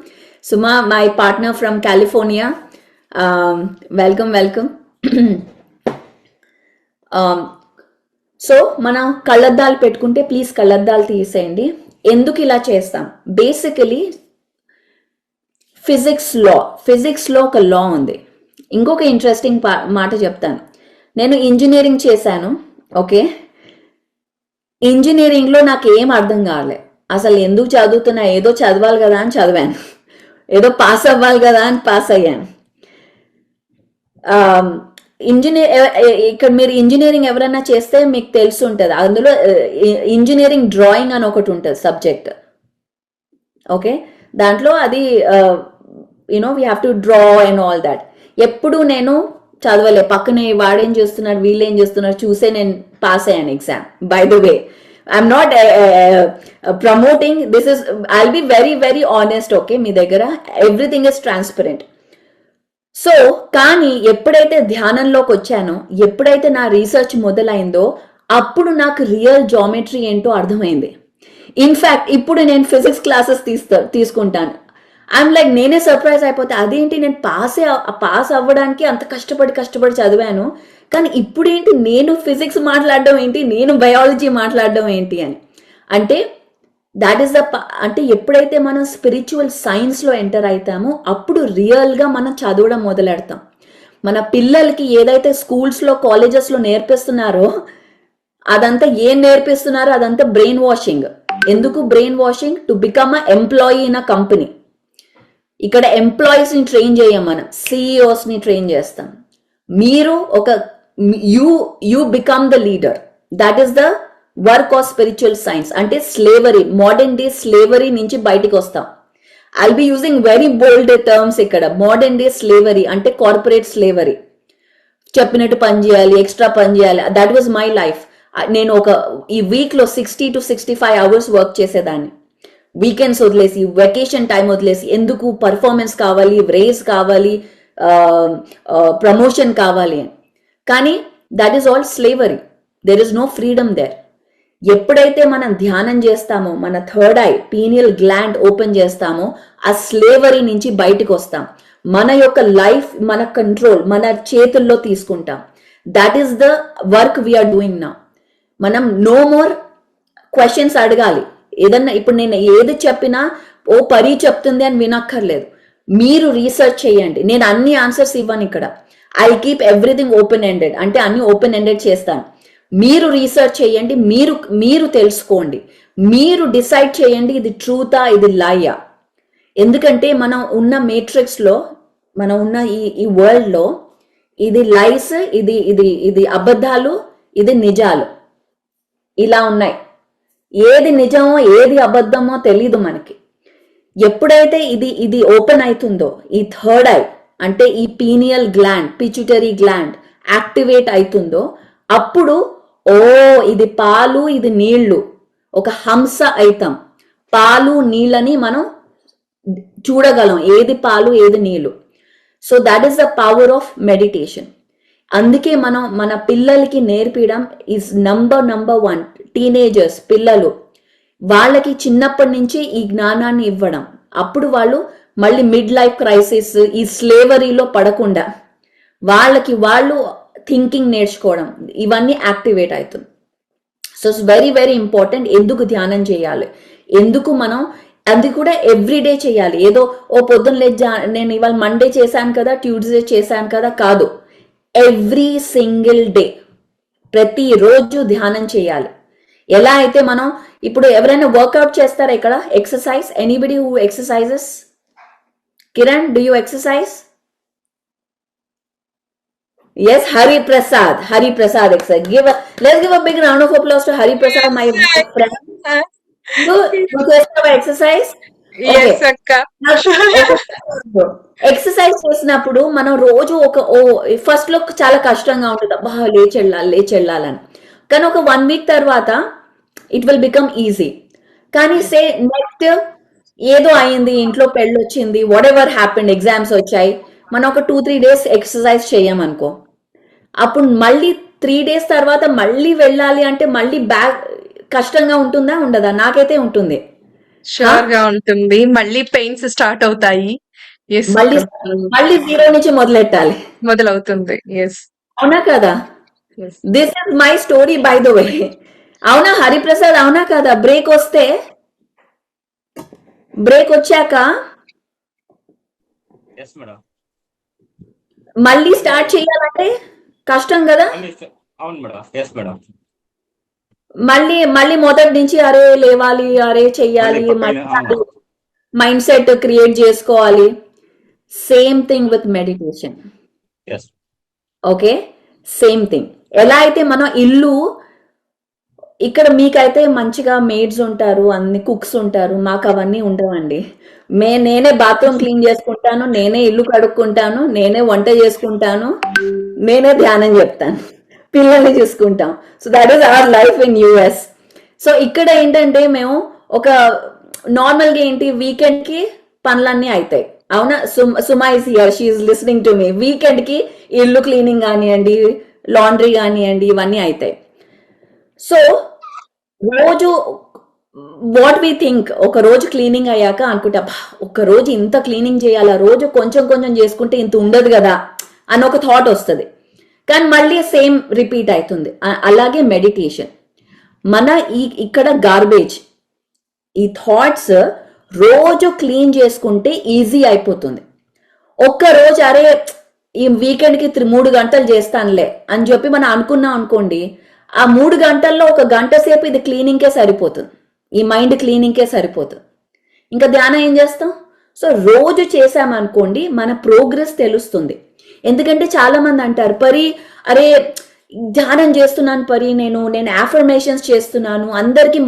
Suma, my partner from California. Welcome. So మనం కళ్ళద్దాలు పెట్టుకుంటే please కళ్ళద్దాలు తీసేయండి. ఎందుకు ఇలా చేస్తాం? బేసికలీ ఫిజిక్స్లో ఒక లా ఉంది. ఇంకొక ఇంట్రెస్టింగ్ మాట చెప్తాను. నేను ఇంజనీరింగ్ చేశాను. ఓకే, ఇంజనీరింగ్లో నాకు ఏం అర్థం కాలే. అసలు ఎందుకు చదువుతున్నా, ఏదో చదవాలి కదా అని చదివాను, ఏదో పాస్ అవ్వాలి కదా అని పాస్ అయ్యాను. ఇక్కడ మీరు ఇంజనీరింగ్ ఎవరైనా చేస్తే మీకు తెలిసి ఉంటుంది, అందులో ఇంజనీరింగ్ డ్రాయింగ్ అని ఒకటి ఉంటుంది సబ్జెక్ట్. ఓకే, దాంట్లో అది we have to draw and all that. ఎప్పుడు నేను చదవలే, పక్కనే వాడేం చేస్తున్నాడు వీళ్ళేం చేస్తున్నారు చూసే నేను పాస్ అయ్యాను exam. By the way, I'm not promoting this is, I'll be very very honest. Okay, మీ దగ్గర ఎవ్రీథింగ్ ఇస్ ట్రాన్స్పరెంట్. సో కానీ ఎప్పుడైతే ధ్యానంలోకి వచ్చానో, ఎప్పుడైతే నా రీసెర్చ్ మొదలైందో, అప్పుడు నాకు రియల్ జామెట్రీ ఏంటో అర్థమైంది. ఇన్ఫ్యాక్ట్ ఇప్పుడు నేను ఫిజిక్స్ క్లాసెస్ తీసుకుంటాను. ఐఎమ్ లైక్, నేనే సర్ప్రైజ్ అయిపోతే, అదేంటి నేను పాస్ అవ్వడానికి అంత కష్టపడి చదివాను, కానీ ఇప్పుడేంటి నేను ఫిజిక్స్ మాట్లాడడం ఏంటి, నేను బయాలజీ మాట్లాడడం ఏంటి అని. అంటే దాట్ ఈస్ అంటే ఎప్పుడైతే మనం స్పిరిచువల్ సైన్స్లో ఎంటర్ అవుతామో అప్పుడు రియల్గా మనం చదవడం మొదలెడతాం. మన పిల్లలకి ఏదైతే స్కూల్స్లో కాలేజెస్లో నేర్పిస్తున్నారో అదంతా ఏం నేర్పిస్తున్నారో అదంతా బ్రెయిన్ వాషింగ్. ఎందుకు brain washing? To become a employee in a company. ఇక్కడ ఎంప్లాయీస్ని ట్రైన్ చేయం, మనం సిఇఓస్ని ట్రైన్ చేస్తాం. మీరు ఒక you become the leader. That is the work of spiritual science. అంటే స్లేవరీ, మోడర్న్ డే స్లేవరీ నుంచి బయటికి వస్తాం. I'll be using very bold terms ఇక్కడ. మోడర్న్ డే స్లేవరీ అంటే కార్పొరేట్ స్లేవరీ. చెప్పినట్టు పని చేయాలి, ఎక్స్ట్రా పని చేయాలి. That was my life. నేను ఈ వీక్లో 60 to 65 hours వర్క్ చేసేదాన్ని. వీకెండ్స్ వదిలేసి, వెకేషన్ టైం వదిలేసి. ఎందుకు? పర్ఫార్మెన్స్ కావాలి, రేస్ కావాలి, ప్రమోషన్ కావాలి అని. కానీ that is all slavery. There is no freedom there. ఎప్పుడైతే మనం ధ్యానం చేస్తామో, మన third eye pineal gland open చేస్తామో, ఆ స్లేవరీ నుంచి బయటకు వస్తాం. మన యొక్క లైఫ్, మన కంట్రోల్ మన చేతుల్లో తీసుకుంటాం. That is the work we are doing now. మనం నో మోర్ క్వశ్చన్స్ అడగాలి. ఏదన్నా ఇప్పుడు నేను ఏది చెప్పినా ఓ పరి చెప్తుంది అని వినక్కర్లేదు. మీరు రీసెర్చ్ చేయండి. నేను అన్ని ఆన్సర్స్ ఇవ్వను ఇక్కడ. I keep everything open ended. అంటే అన్ని ఓపెన్ ఎండెడ్ చేస్తాను. మీరు రీసెర్చ్ చేయండి, మీరు తెలుసుకోండి, మీరు డిసైడ్ చేయండి ఇది ట్రూతా, ఇది లాయా. ఎందుకంటే మనం ఉన్న మేట్రిక్స్లో, మనం ఉన్న ఈ వరల్డ్లో ఇది లైస్, ఇది అబద్ధాలు, ఇది నిజాలు ఇలా ఉన్నాయి. ఏది నిజమో ఏది అబద్ధమో తెలీదు మనకి. ఎప్పుడైతే ఇది ఓపెన్ అవుతుందో, ఈ థర్డ్ ఐ అంటే ఈ pineal gland, pituitary gland activate అవుతుందో, అప్పుడు ఓ ఇది పాలు, ఇది నీళ్లు, ఒక హంస అవుతాం. పాలు నీళ్ళని మనం చూడగలం, ఏది పాలు ఏది నీళ్లు. So that is the power of meditation. అందుకే మనం మన పిల్లలకి నేర్పించడం ఈజ్ నంబర్ 1. టీనేజర్స్, పిల్లలు, వాళ్ళకి చిన్నప్పటి నుంచి ఈ జ్ఞానాన్ని ఇవ్వడం. అప్పుడు వాళ్ళు మళ్ళీ మిడ్ లైఫ్ క్రైసిస్, ఈ స్లేవరీలో పడకుండా వాళ్ళు థింకింగ్ నేర్చుకోవడం, ఇవన్నీ యాక్టివేట్ అవుతుంది. So it's very very important. ఎందుకు ధ్యానం చేయాలి, ఎందుకు మనం అది కూడా ఎవ్రీడే చేయాలి. ఏదో ఓ పొద్దున్న లేదు నేను ఇవాళ మండే చేశాను కదా, ట్యూస్డే చేశాను కదా, కాదు. ఎవ్రీ సింగిల్ డే, ప్రతిరోజు ధ్యానం చేయాలి. ఎలా అయితే మనం ఇప్పుడు ఎవరైనా వర్కౌట్ చేస్తారా ఇక్కడ? Exercise, anybody who exercises? Kiran, do you exercise? Yes, Hari Prasad exercise. Let's give a big round of applause to Hari Prasad, my friend. You చేస్తావా ఎక్సర్సైజ్? Yes, akka. ఎక్సర్సైజ్ చేసినప్పుడు మనం రోజు ఫస్ట్ లో చాలా కష్టంగా ఉంటుంది, అబ్బా లేచెళ్ళాలని. కానీ ఒక 1 week తర్వాత ఇట్ విల్ బికమ్ ఈజీ. కానీ సే నెక్స్ట్ ఏదో అయింది, ఇంట్లో పెళ్ళి వచ్చింది, వాట్ ఎవర్ హ్యాపెండ్, ఎగ్జామ్స్ వచ్చాయి, మనం ఒక 2-3 days ఎక్సర్సైజ్ చేయమనుకో, అప్పుడు మళ్ళీ 3 days తర్వాత మళ్ళీ వెళ్ళాలి అంటే మళ్ళీ కష్టంగా ఉంటుందా ఉండదా? నాకైతే ఉంటుంది. షూర్ గా ఉంటుంది. మళ్ళీ పెయిన్స్ స్టార్ట్ అవుతాయి. ఎస్, మళ్ళీ 0 నుంచి మొదలెట్టాలి, మొదలవుతుంది. ఎస్, అవునా కదా? This is my story by the వే. అవునా హరిప్రసాద్, అవునా కదా? బ్రేక్ వచ్చాక మళ్ళీ స్టార్ట్ చేయాలంటే కష్టం కదా? అవును మేడం. Yes madam. మళ్ళీ మొదటి నుంచి అరే లేవాలి, అరే చెయ్యాలి, మైండ్ సెట్ క్రియేట్ చేసుకోవాలి. Same thing with meditation. Okay, same thing. ఎలా అయితే మనం ఇల్లు, ఇక్కడ మీకైతే మంచిగా మేడ్స్ ఉంటారు, అన్ని కుక్స్ ఉంటారు, మాకు అవన్నీ ఉండవండి. నేనే బాత్రూమ్ క్లీన్ చేసుకుంటాను, నేనే ఇల్లు కడుక్కుంటాను, నేనే వంట చేసుకుంటాను, నేనే ధ్యానం చెప్తాను, పిల్లల్ని చూసుకుంటాం. So that is our life in US. So ఇక్కడ ఏంటంటే మేము ఒక నార్మల్గా ఏంటి వీకెండ్కి పనులన్నీ అవుతాయి. అవునా? Suma is here, she's listening to me. వీకెండ్కి ఇల్లు క్లీనింగ్ కానివ్వండి, లాండ్రీ కానివ్వండి, ఇవన్నీ అవుతాయి. సో రోజు వాట్ వి థింక్, ఒక రోజు క్లీనింగ్ అయ్యాక అనుకుంటా, ఒక రోజు ఇంత క్లీనింగ్ చేయాలా, రోజు కొంచెం కొంచెం చేసుకుంటే ఇంత ఉండదు కదా అని ఒక థాట్ వస్తుంది. కానీ మళ్ళీ సేమ్ రిపీట్ అవుతుంది. అలాగే మెడిటేషన్, మన ఇక్కడ గార్బేజ్, ఈ థాట్స్ రోజు క్లీన్ చేసుకుంటే ఈజీ అయిపోతుంది. ఒక్క రోజు అరే ఈ వీకెండ్కి 3 గంటలు చేస్తానులే అని చెప్పి మనం అనుకున్నాం అనుకోండి, ఆ 3 గంటల్లో 1 గంట సేపు ఇది క్లీనింగ్కే సరిపోతుంది, ఈ మైండ్ క్లీనింగ్కే సరిపోతుంది. ఇంకా ధ్యానం ఏం చేస్తాం? సో రోజు చేసామనుకోండి మన ప్రోగ్రెస్ తెలుస్తుంది. ఎందుకంటే చాలా మంది అంటారు, పరి అరే ధ్యానం చేస్తున్నాను పరి, నేను అఫర్మేషన్స్ చేస్తున్నాను, అందరికీ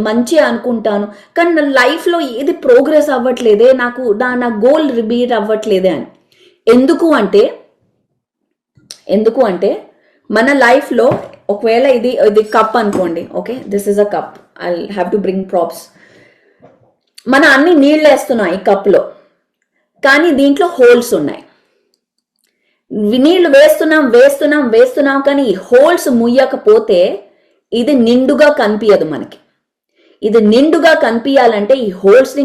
మంచి అనుకుంటాను, కానీ నా లైఫ్లో ఏది ప్రోగ్రెస్ అవ్వట్లేదే, నా గోల్ రిపీట్ అవ్వట్లేదే అని. ఎందుకు అంటే మన లైఫ్లో ఒకవేళ ఇది కప్ అనుకోండి, okay, this is a cup, I have to bring props. మన అన్ని నీళ్ళు వేస్తున్నాం ఈ కప్లో, కానీ దీంట్లో హోల్స్ ఉన్నాయి. నీళ్లు వేస్తున్నాం కానీ ఈ హోల్స్ ముయ్యకపోతే ఇది నిండుగా కనిపించదు మనకి. ఇది నిండుగా కనిపించాలంటే ఈ హోల్స్ని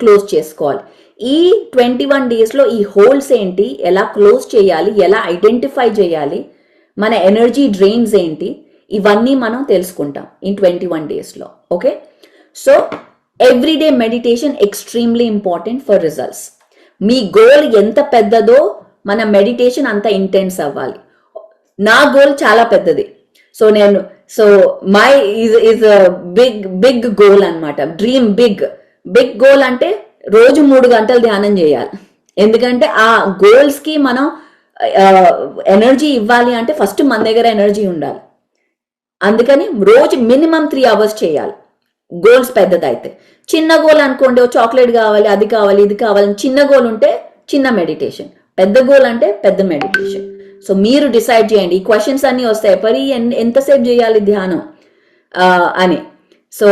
క్లోజ్ చేసుకోవాలి. ఈ 21 డేస్లో ఈ హోల్స్ ఏంటి, ఎలా క్లోజ్ చేయాలి, ఎలా ఐడెంటిఫై చేయాలి, మన ఎనర్జీ డ్రైన్స్ ఏంటి, ఇవన్నీ మనం తెలుసుకుంటాం ఇన్ 21 డేస్లో. Okay, so everyday meditation extremely important for results. Me goal ఎంత పెద్దదో మన మెడిటేషన్ అంత ఇంటెన్స్ అవ్వాలి. నా గోల్ చాలా పెద్దది. So my is big goal అనమాట. డ్రీమ్ బిగ్ గోల్ అంటే రోజు 3 గంటలు ధ్యానం చేయాలి. ఎందుకంటే ఆ గోల్స్ కి మనం ఎనర్జీ ఇవ్వాలి అంటే ఫస్ట్ మన దగ్గర ఎనర్జీ ఉండాలి. అందుకని రోజు మినిమం 3 అవర్స్ చేయాలి గోల్స్ పెద్దదైతే. చిన్న గోల్ అనుకోండి, చాక్లెట్ కావాలి, అది కావాలి, ఇది కావాలి, చిన్న గోల్ ఉంటే చిన్న మెడిటేషన్, పెద్ద గోల్ అంటే పెద్ద మెడిటేషన్. సో మీరు డిసైడ్ చేయండి. ఈ క్వశ్చన్స్ అన్నీ వస్తాయి, పరి ఎంతసేపు చేయాలి ధ్యానం అని. సో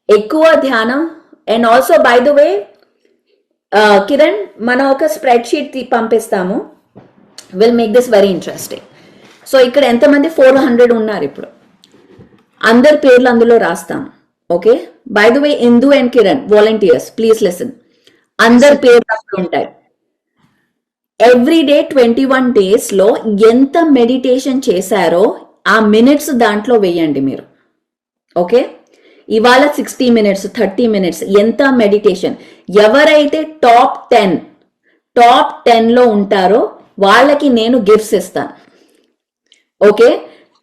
ఎక్కువ ధ్యానం. అండ్ ఆల్సో బై ద వే కిరణ్, మనం ఒక స్ప్రెడ్ షీట్ పంపిస్తాము, will make this very interesting. So ఇక్కడ ఎంతమంది 400 ఉన్నారు ఇప్పుడు, అందరి పేర్లు అందులో రాస్తాం. Okay, by the way Indu and Kiran volunteers, please listen, అందరి పేర్లు అక్కడ ఉంటాయి. ఎవ్రీడే 21 డేస్లో ఎంత మెడిటేషన్ చేశారో ఆ మినిట్స్ దాంట్లో వేయండి మీరు. ఓకే, ఇవాళ 60 మినిట్స్, 30 మినిట్స్ ఎంత మెడిటేషన్. ఎవరైతే టాప్ 10లో ఉంటారో వాళ్ళకి నేను గిఫ్ట్స్ ఇస్తాను. ఓకే,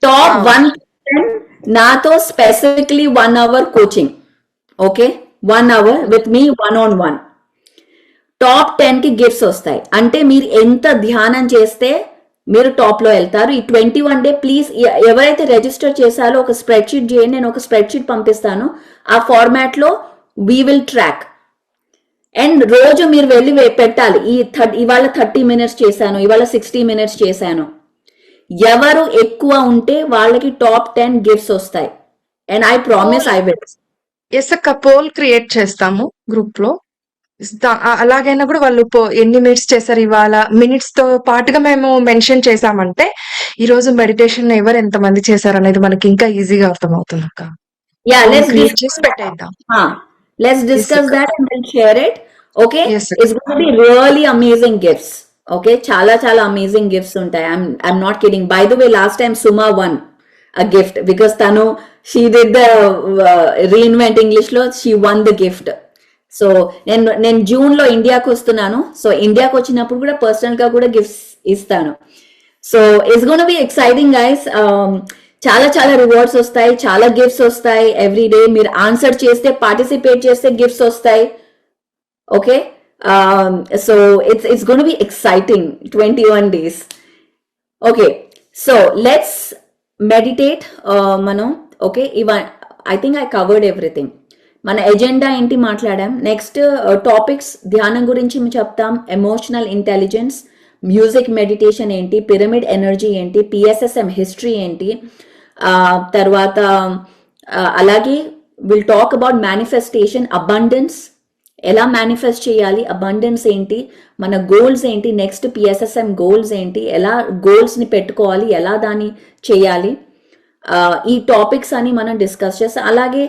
టాప్ 1% నాతో specifically 1 hour coaching. Okay, 1 hour with me 1-on-1. Top 10కి గిఫ్ట్స్ వస్తాయి. అంటే మీరు ఎంత ధ్యానం చేస్తే మీరు టాప్లో వెళ్తారు. ఈ 21 డే ప్లీజ్ ఎవరైతే రిజిస్టర్ చేశారో ఒక స్ప్రెడ్ షీట్ చేయండి. నేను ఒక స్ప్రెడ్ షీట్ పంపిస్తాను, ఆ ఫార్మాట్లో వీ విల్ ట్రాక్. అండ్ రోజు మీరు వెళ్ళి పెట్టాలి, ఇవాళ 30 మినిట్స్ చేశాను, ఇవాళ 60 మినిట్స్ చేశాను. ఎవరు ఎక్కువ ఉంటే వాళ్ళకి టాప్ 10 గిఫ్ట్స్ వస్తాయి. And I promise I will. Yes అక్క, పోల్ క్రియేట్ చేస్తాము గ్రూప్ లో. అలాగైనా కూడా వాళ్ళు ఎన్ని మినిట్స్ చేశారు ఇవాళ, మినిట్స్ తో పాటుగా మేము మెన్షన్ చేసామంటే ఈ రోజు మెడిటేషన్ ఎవరు ఎంత మంది చేశారు అనేది మనకి ఇంకా ఈజీగా అర్థమవుతుంది అక్క. క్రియేట్ చేసి పెట్టేద్దాం. Let's discuss that and then share it. Okay, Yes, sir. it's going to be really amazing gifts. Okay, చాలా amazing gifts ఉంటాయి. I'm not kidding. By the way, last time Suma won a gift because she did the reinvent English లో, she won the gift. So నేను జూన్లో ఇండియాకి వస్తున్నాను. So ఇండియాకి వచ్చినప్పుడు కూడా పర్సనల్ గా కూడా గిఫ్ట్స్ ఇస్తాను. So it's gonna be exciting guys. చాలా రివార్డ్స్ వస్తాయి, చాలా గిఫ్ట్స్ వస్తాయి ఎవ్రీ డే. మీరు ఆన్సర్ చేస్తే, పార్టిసిపేట్ చేస్తే గిఫ్ట్స్ వస్తాయి. Okay, so it's gonna be exciting 21 days. Okay, so let's meditate మనం. Okay, I think I covered everything. మన ఎజెండా ఏంటి మాట్లాడాం. నెక్స్ట్ టాపిక్స్ ధ్యానం గురించి చెప్తాం, ఎమోషనల్ ఇంటెలిజెన్స్, మ్యూజిక్ మెడిటేషన్ ఏంటి, పిరమిడ్ ఎనర్జీ ఏంటి, పిఎస్ఎస్ఎం హిస్టరీ ఏంటి, తర్వాత అలాగే will talk about manifestation, abundance, ఎలా మేనిఫెస్ట్ చేయాలి, అబండెన్స్ ఏంటి, మన గోల్స్ ఏంటి, నెక్స్ట్ పిఎస్ఎస్ఎం గోల్స్ ఏంటి, ఎలా గోల్స్ని పెట్టుకోవాలి, ఎలా దాన్ని చేయాలి, ఈ టాపిక్స్ అని మనం డిస్కస్ చేస్తాం. అలాగే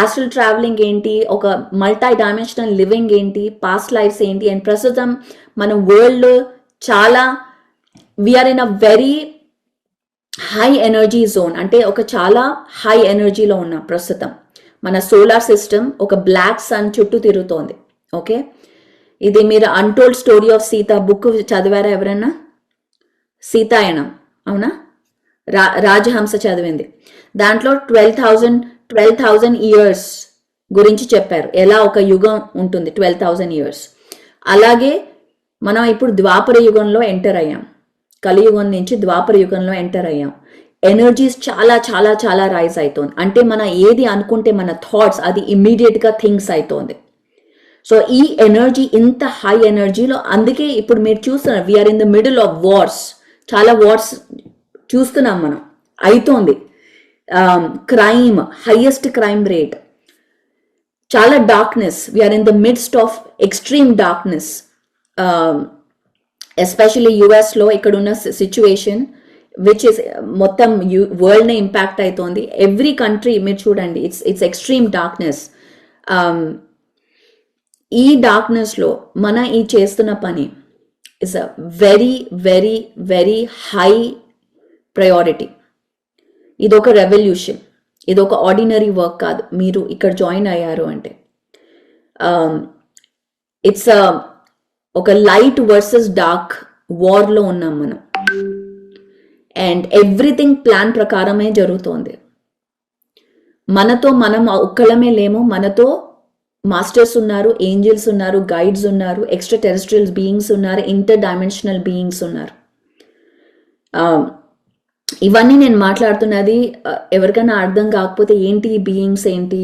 ఆస్ట్రల్ ట్రావెలింగ్ ఏంటి, ఒక మల్టీ డైమెన్షనల్ లివింగ్ ఏంటి, పాస్ట్ లైఫ్స్ ఏంటి, అండ్ ప్రస్తుతం మన వరల్డ్ చాలా we're in a very high energy zone, అంటే ఒక చాలా హై ఎనర్జీలో ఉన్నాం ప్రస్తుతం. మన సోలార్ సిస్టమ్ ఒక బ్లాక్ సన్ చుట్టూ తిరుగుతోంది. ఓకే, ఇది మీరు untold story of Sita book చదివారా ఎవరన్నా? సీతాయనం, అవునా? రాజహంస చదివింది. దాంట్లో 12,000 ఇయర్స్ గురించి చెప్పారు, ఎలా ఒక యుగం ఉంటుంది 12,000 ఇయర్స్. అలాగే మనం ఇప్పుడు ద్వాపర యుగంలో ఎంటర్ అయ్యాం, కలియుగం నుంచి ద్వాపర యుగంలో ఎంటర్ అయ్యాం. ఎనర్జీస్ చాలా చాలా చాలా రైజ్ అవుతుంది. అంటే మన ఏది అనుకుంటే మన థాట్స్ అది ఇమ్మీడియట్గా థింగ్స్ అవుతోంది. సో ఈ ఎనర్జీ ఇంత హై ఎనర్జీలో, అందుకే ఇప్పుడు మీరు చూస్తున్నారు we are in the middle of wars, చాలా వార్స్ చూస్తున్నాం మనం, అవుతోంది. క్రైమ్, హైయెస్ట్ క్రైమ్ రేట్, చాలా darkness, we are in the midst of extreme darkness. Especially యుఎస్లో ఇక్కడ ఉన్న సిచ్యువేషన్ విచ్ ఇస్ మొత్తం వరల్డ్నే ఇంపాక్ట్ అవుతోంది. ఎవ్రీ కంట్రీ మీరు చూడండి, ఇట్స్ ఎక్స్ట్రీమ్ డార్క్నెస్. ఈ డార్క్నెస్లో మన ఈ చేస్తున్న పని is a very very very high priority. ఇదొక రెవల్యూషన్, ఇదొక ఆర్డినరీ వర్క్ కాదు. మీరు ఇక్కడ జాయిన్ అయ్యారు అంటే ఇట్స్ ఒక లైట్ వర్సెస్ డార్క్ వార్లో ఉన్నాం మనం. అండ్ ఎవ్రీథింగ్ ప్లాన్ ప్రకారమే జరుగుతోంది. మనతో మనం ఒక్కళ్ళమే లేము, మనతో మాస్టర్స్ ఉన్నారు, ఏంజల్స్ ఉన్నారు, గైడ్స్ ఉన్నారు, ఎక్స్ట్రా టెరెస్ట్రియల్ బీయింగ్స్ ఉన్నారు, ఇంటర్ డైమెన్షనల్ బీయింగ్స్ ఉన్నారు. ఇవన్నీ నేను మాట్లాడుతున్నది ఎవరికైనా అర్థం కాకపోతే ఏంటి ఈ బీయింగ్స్ ఏంటి,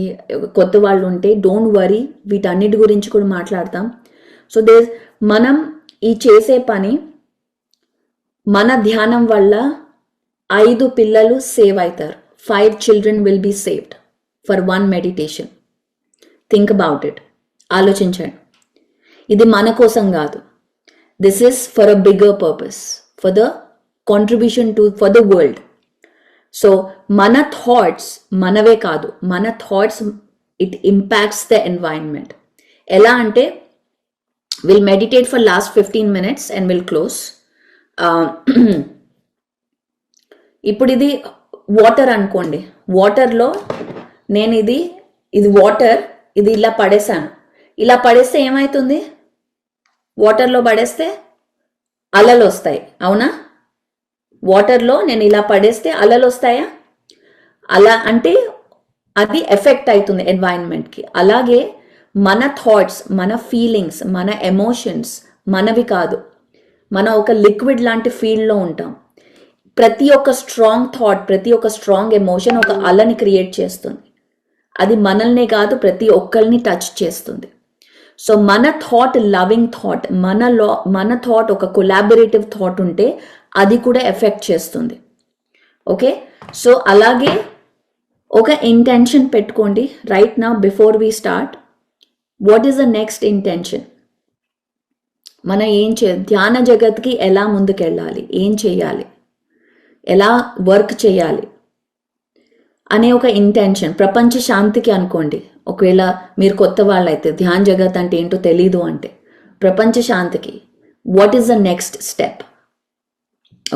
కొత్త వాళ్ళు ఉంటే డోంట్ వరీ, వీటన్నిటి గురించి కూడా మాట్లాడతాం. సో మనం ఈ చేసే పని, మన ధ్యానం వల్ల 5 పిల్లలు సేవ్ అవుతారు. 5 children will be saved for one meditation. Think about it, ఆలోచించండి. ఇది మన కోసం కాదు, this is for a bigger purpose, for the contribution for the world. So మన థాట్స్ మనవే కాదు, మన thoughts it impacts the environment. ఎలా అంటే will meditate for last 15 minutes and will close. ఇప్పుడు ఇది వాటర్ అనుకోండి, వాటర్లో నేను ఇది వాటర్, ఇది ఇలా పడేసాను. ఇలా పడేస్తే ఏమవుతుంది? వాటర్లో పడేస్తే అలలు వస్తాయి, అవునా? వాటర్లో నేను ఇలా పడేస్తే అలలు వస్తాయా? అలా అంటే అది ఎఫెక్ట్ అవుతుంది ఎన్వైరన్మెంట్కి. అలాగే మన థాట్స్, మన ఫీలింగ్స్, మన ఎమోషన్స్ మనవి కాదు. మనం ఒక లిక్విడ్ లాంటి ఫీల్డ్లో ఉంటాం. ప్రతి ఒక్క స్ట్రాంగ్ థాట్, ప్రతి ఒక్క స్ట్రాంగ్ ఎమోషన్ ఒక అలని క్రియేట్ చేస్తుంది. అది మనల్నే కాదు, ప్రతి ఒక్కరిని టచ్ చేస్తుంది. సో మన థాట్ లవింగ్ థాట్, మన థాట్ ఒక కొలాబరేటివ్ థాట్ ఉంటే అది కూడా ఎఫెక్ట్ చేస్తుంది. ఓకే, సో అలాగే ఒక ఇంటెన్షన్ పెట్టుకోండి right now before we start. What is the next intention? మనం ధ్యాన జగత్కి ఎలా ముందుకెళ్ళాలి, ఏం చేయాలి, ఎలా వర్క్ చేయాలి అనే ఒక ఇంటెన్షన్. ప్రపంచ శాంతికి అనుకోండి, ఒకవేళ మీరు కొత్త వాళ్ళైతే ధ్యాన్ జగత్ అంటే ఏంటో తెలీదు అంటే, ప్రపంచ శాంతికి what is the next step?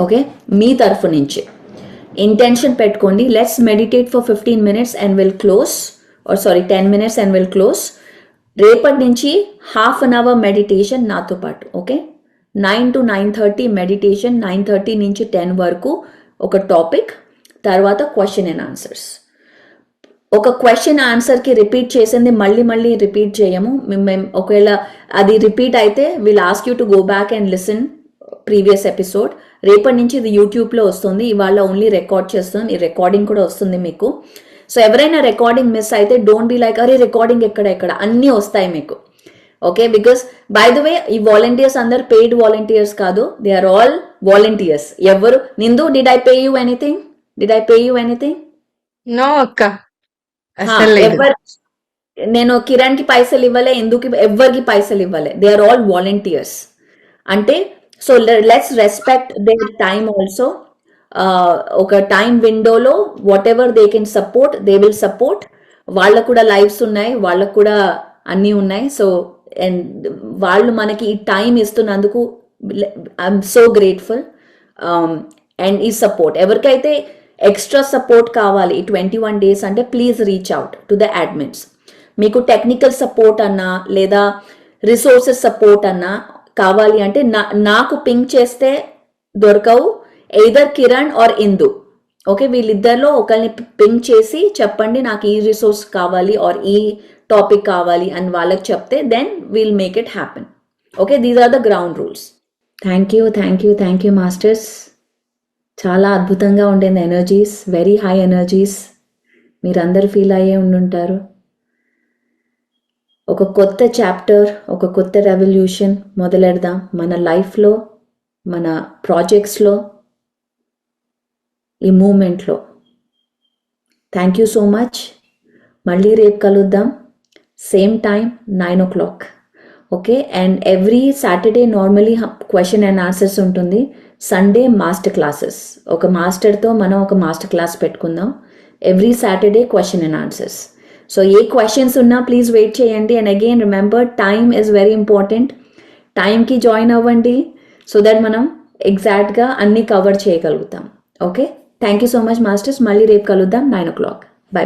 Okay, మీ తరఫు నుంచి ఇంటెన్షన్ పెట్టుకోండి. Let's meditate for 15 minutes and will close, or sorry 10 minutes and will close. రేపటి నుంచి ½ an hour మెడిటేషన్ నాతో పాటు. ఓకే, 9 to 9:30 మెడిటేషన్, 9:30 నుంచి 10 వరకు ఒక టాపిక్, తర్వాత క్వశ్చన్ అండ్ ఆన్సర్స్. ఒక క్వశ్చన్ ఆన్సర్కి రిపీట్ చేసింది మళ్ళీ మళ్ళీ రిపీట్ చేయము. మేము ఒకవేళ అది రిపీట్ అయితే will ask you to go back and listen previous episode. రేపటి నుంచి ఇది యూట్యూబ్లో వస్తుంది, ఇవాళ ఓన్లీ రికార్డ్ చేస్తుంది, ఈ రికార్డింగ్ కూడా వస్తుంది మీకు. సో ఎవరైనా రికార్డింగ్ మిస్ అయితే డోంట్ బి లైక్ అరే రికార్డింగ్ ఎక్కడ అన్నీ వస్తాయి మీకు. Okay, because by the way ఈ వాలంటీర్స్ అందరు పెయిడ్ వాలంటీర్స్ కాదు, దే ఆర్ ఆల్ వాలంటీర్స్. ఎవరు Indu did I pay you anything? No అక్క, అసలు లేదు. ఎవరు, నేను కిరణ్ కి పైసలు ఇవ్వలే, ఎందుకు ఎవరికి పైసలు ఇవ్వలే, దే ఆర్ ఆల్ వాలంటీర్స్. అంటే so let's respect their time also. ఒక టైం విండోలో what ever they can support they will support. వాళ్ళకు కూడా లైఫ్స్ ఉన్నాయి, వాళ్ళకు కూడా అన్నీ ఉన్నాయి. సో అండ్ వాళ్ళు మనకి ఈ టైం ఇస్తున్నందుకు ఐఎమ్ సో గ్రేట్ఫుల్. అండ్ ఈ సపోర్ట్ ఎవరికైతే ఎక్స్ట్రా సపోర్ట్ కావాలి ఈ 21 days అంటే please reach out to the admins. మీకు టెక్నికల్ సపోర్ట్ అన్నా లేదా రిసోర్సెస్ సపోర్ట్ అన్నా కావాలి అంటే నాకు పింక్ చేస్తే దొరకవు, either Kiran or Indu. Okay, వీళ్ళిద్దరిలో ఒకరిని పింక్ చేసి చెప్పండి నాకు ఈ రిసోర్స్ కావాలి ఆర్ ఈ టాపిక్ కావాలి అని వాళ్ళకి చెప్తే then we'll make it happen. Okay, these are the ground rules. Thank you masters. చాలా అద్భుతంగా ఉండింది ఎనర్జీస్, వెరీ హై ఎనర్జీస్. మీరందరూ ఫీల్ అయ్యే ఉండుంటారు. ఒక కొత్త చాప్టర్, ఒక కొత్త రెవల్యూషన్ మొదలెడదాం మన లైఫ్లో, మన ప్రాజెక్ట్స్లో, ఈ మూమెంట్లో. Thank you so much. మళ్ళీ రేపు కలుద్దాం, same time 9 o'clock. Okay, and every Saturday normally question and answers ఉంటుంది, సండే మాస్టర్ క్లాసెస్. ఒక మాస్టర్తో మనం ఒక మాస్టర్ క్లాస్ పెట్టుకుందాం. Every Saturday question and answers. So A questions ఉన్నా ప్లీజ్ వెయిట్ చేయండి. And again remember, time is very important. టైంకి join అవ్వండి so that మనం ఎగ్జాక్ట్గా అన్నీ కవర్ చేయగలుగుతాం. Okay, thank you so much masters. మళ్ళీ రేపు కలుద్దాం 9 o'clock. బై.